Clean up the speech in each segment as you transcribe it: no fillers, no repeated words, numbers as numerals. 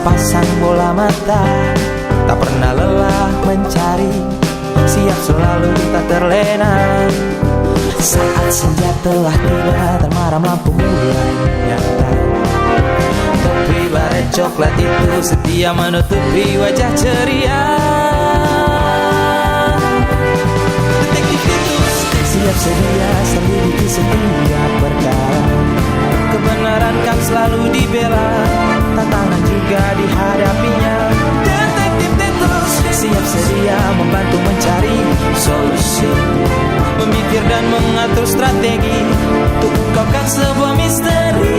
sepasang bola mata, tak pernah lelah mencari, siap selalu tak terlena. Saat senja telah tiba dan malam lampu mulai nyata, topi baret coklat itu setia menutupi wajah ceria. Detektif Titus siap sedia selidiki setiap perkara, kebenaran kan selalu dibela, tantangan juga dihadapinya. Detektif Titus siap sedia membantu mencari solusi, memikir dan mengatur strategi untuk ungkapkan sebuah misteri.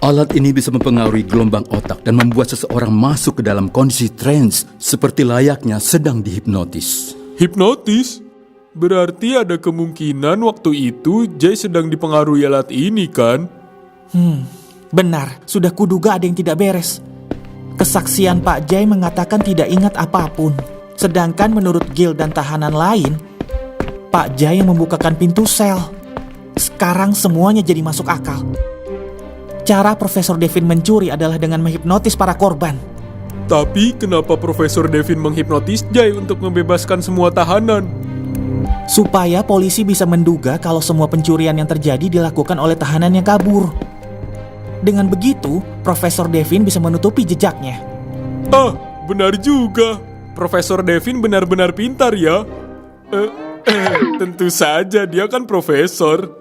Alat ini bisa mempengaruhi gelombang otak dan membuat seseorang masuk ke dalam kondisi trance seperti layaknya sedang dihipnotis. Hipnotis? Berarti ada kemungkinan waktu itu Jay sedang dipengaruhi alat ini kan? Benar, sudah kuduga ada yang tidak beres. Kesaksian Pak Jay mengatakan tidak ingat apapun. Sedangkan menurut Gil dan tahanan lain, Pak Jay yang membukakan pintu sel. Sekarang semuanya jadi masuk akal. Cara Profesor Devin mencuri adalah dengan menghipnotis para korban. Tapi kenapa Profesor Devin menghipnotis Jay untuk membebaskan semua tahanan? Supaya polisi bisa menduga kalau semua pencurian yang terjadi dilakukan oleh tahanan yang kabur. Dengan begitu, Profesor Devin bisa menutupi jejaknya. Ah, benar juga. Profesor Devin benar-benar pintar ya. Tentu saja dia kan profesor.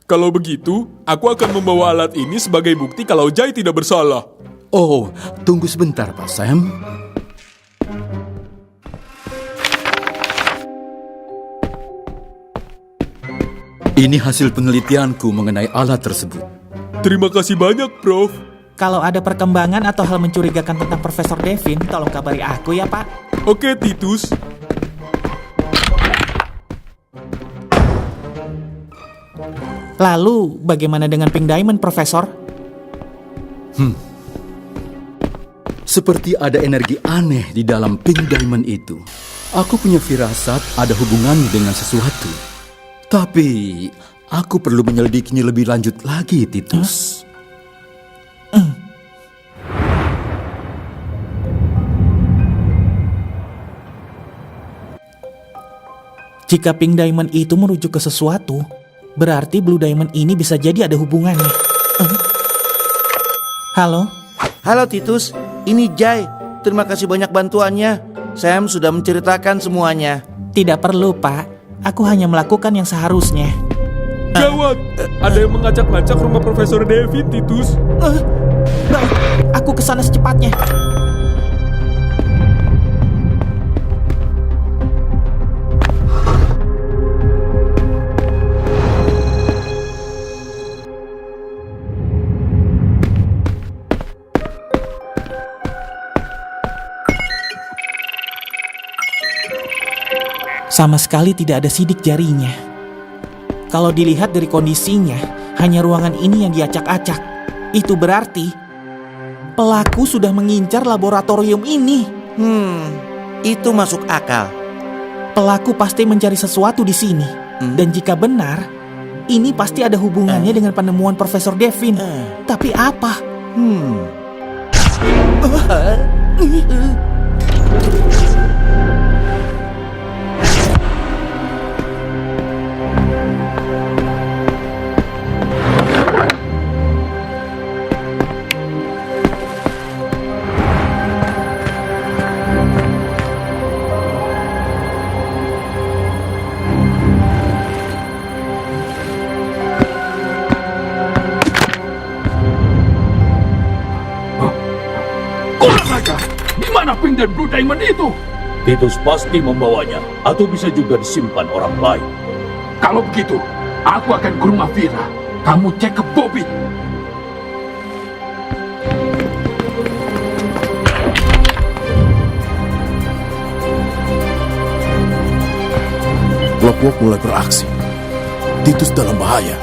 Kalau begitu, aku akan membawa alat ini sebagai bukti kalau Jay tidak bersalah. Oh, tunggu sebentar Pak Sam. Ini hasil penelitianku mengenai alat tersebut. Terima kasih banyak, Prof. Kalau ada perkembangan atau hal mencurigakan tentang Profesor Devin, tolong kabari aku ya, Pak. Oke, Titus. Lalu, bagaimana dengan Pink Diamond, Profesor? Seperti ada energi aneh di dalam Pink Diamond itu. Aku punya firasat ada hubungan dengan sesuatu. Tapi, aku perlu menyelidikinya lebih lanjut lagi, Titus. Jika Pink Diamond itu merujuk ke sesuatu, berarti Blue Diamond ini bisa jadi ada hubungannya. Halo? Halo Titus, ini Jay. Terima kasih banyak bantuannya. Sam sudah menceritakan semuanya. Tidak perlu, Pak. Aku hanya melakukan yang seharusnya. Gawat, ada yang mengacak-ngacak rumah Profesor Devin, Titus. Baik, aku kesana secepatnya. Sama sekali tidak ada sidik jarinya. Kalau dilihat dari kondisinya, hanya ruangan ini yang diacak-acak. Itu berarti pelaku sudah mengincar laboratorium ini. Itu masuk akal. Pelaku pasti mencari sesuatu di sini. Dan jika benar, ini pasti ada hubungannya dengan penemuan Profesor Devin. Tapi apa? Di mana pinggan Blue Diamond itu? Titus pasti membawanya, atau bisa juga disimpan orang lain. Kalau begitu, aku akan ke rumah Vira. Kamu cek ke Bobby. Blok-blok mulai beraksi. Titus dalam bahaya.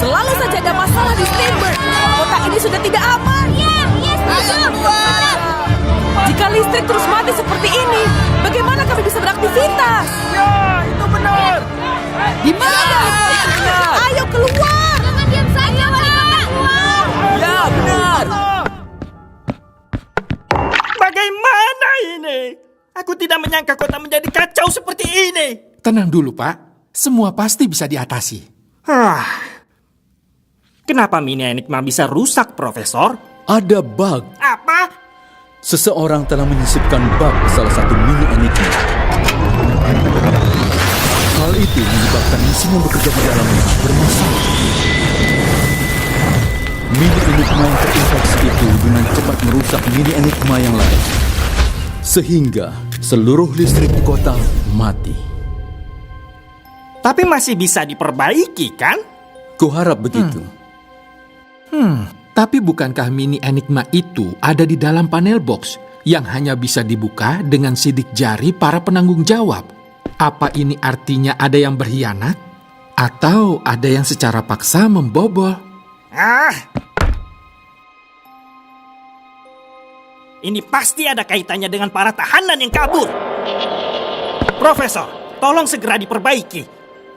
Selalu saja ada masalah di Steinberg. Kota ini sudah tidak aman. Jika listrik terus mati seperti ini, bagaimana kami bisa beraktivitas? Ya, itu benar. Di mana? Ayo keluar! Jangan diam saja, keluar! Ya, benar. Bagaimana ini? Aku tidak menyangka kota menjadi kacau seperti ini. Tenang dulu, Pak. Semua pasti bisa diatasi. Kenapa Mini Enigma bisa rusak, Profesor? Ada bug. Apa? Seseorang telah menyisipkan bug ke salah satu mini enigma. Hal itu menyebabkan mesin yang bekerja di dalamnya bermasalah. Mini enigma yang terinfeksi itu dengan cepat merusak mini enigma yang lain. Sehingga seluruh listrik di kota mati. Tapi masih bisa diperbaiki, kan? Kuharap begitu. Tapi bukankah mini enigma itu ada di dalam panel box yang hanya bisa dibuka dengan sidik jari para penanggung jawab? Apa ini artinya ada yang berkhianat? Atau ada yang secara paksa membobol? Ini pasti ada kaitannya dengan para tahanan yang kabur. Profesor, tolong segera diperbaiki.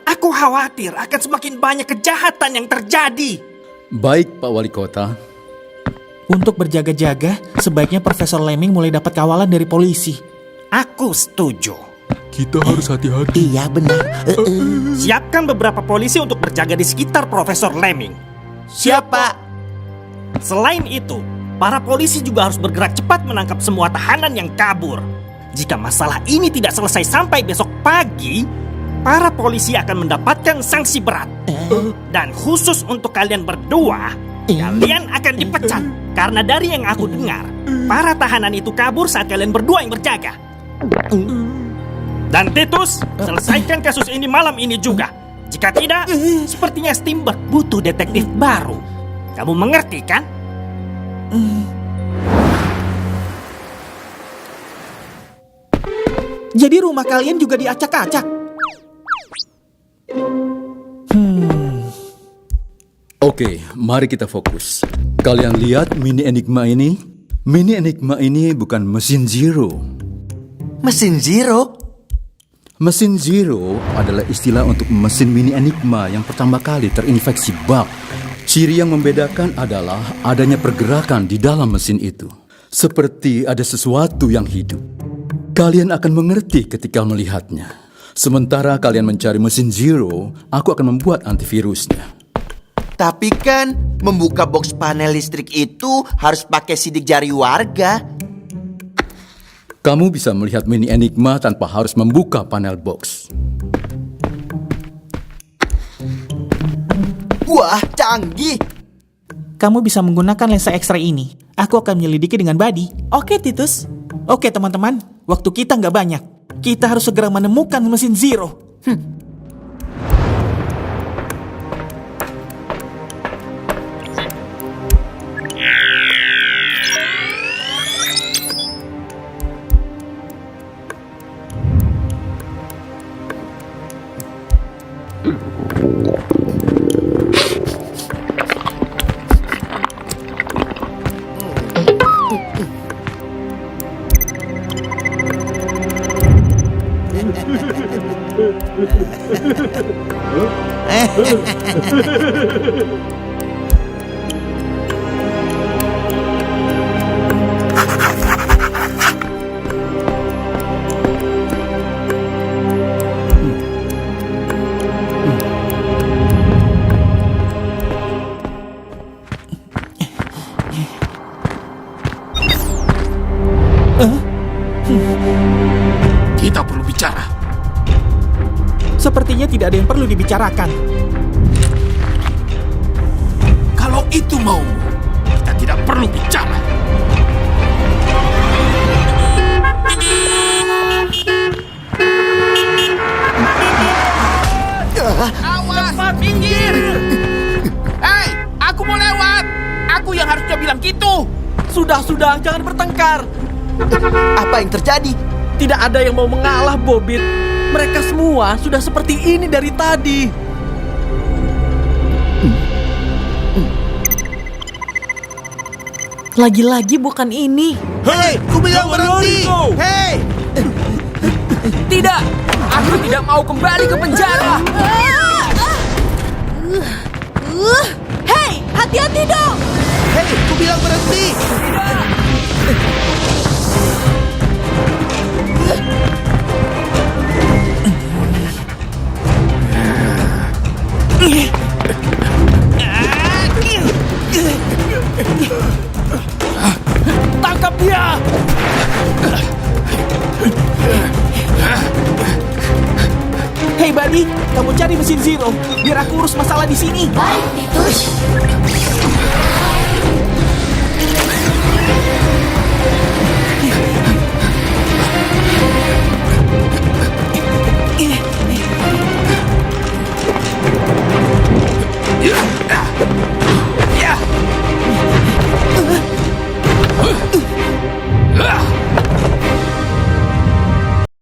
Aku khawatir akan semakin banyak kejahatan yang terjadi. Baik, Pak Wali Kota. Untuk berjaga-jaga, sebaiknya Profesor Lemming mulai dapat kawalan dari polisi. Aku setuju. Kita harus hati-hati. Iya, benar. Siapkan beberapa polisi untuk berjaga di sekitar Profesor Lemming. Siapa? Selain itu, para polisi juga harus bergerak cepat menangkap semua tahanan yang kabur. Jika masalah ini tidak selesai sampai besok pagi, para polisi akan mendapatkan sanksi berat. Dan khusus untuk kalian berdua, kalian akan dipecat. Karena dari yang aku dengar, para tahanan itu kabur saat kalian berdua yang berjaga. Dan Titus, selesaikan kasus ini malam ini juga. Jika tidak, sepertinya Steinberg butuh detektif baru. Kamu mengerti, kan? Jadi rumah kalian juga diacak-acak? Oke, mari kita fokus. Kalian lihat mini enigma ini? Mini enigma ini bukan mesin Zero. Mesin Zero? Mesin Zero adalah istilah untuk mesin mini enigma yang pertama kali terinfeksi bug. Ciri yang membedakan adalah adanya pergerakan di dalam mesin itu. Seperti ada sesuatu yang hidup. Kalian akan mengerti ketika melihatnya. Sementara kalian mencari mesin Zero, aku akan membuat antivirusnya. Tapi kan membuka box panel listrik itu harus pakai sidik jari warga. Kamu bisa melihat mini enigma tanpa harus membuka panel box. Wah, canggih. Kamu bisa menggunakan lensa X-ray ini. Aku akan menyelidiki dengan Buddy. Oke, Titus. Oke, teman-teman. Waktu kita nggak banyak. Kita harus segera menemukan mesin Zero. Kita perlu bicara. Sepertinya tidak ada yang perlu dibicarakan. Kalau itu maumu, kita tidak perlu bicara. Awas, minggir! Hei, aku mau lewat. Aku yang harusnya bilang gitu. Sudah, jangan bertengkar. Apa yang terjadi? Tidak ada yang mau mengalah, Bobit. Mereka semua sudah seperti ini dari tadi. Lagi-lagi bukan ini. Hei, ku bilang berhenti! Hei! Tidak, aku tidak mau kembali ke penjara. Hei, hati-hati dong. Hei, ku bilang berhenti! Tangkap dia! Hei, Buddy, kamu cari mesin Zero, biar aku urus masalah di sini. Baik, Titus.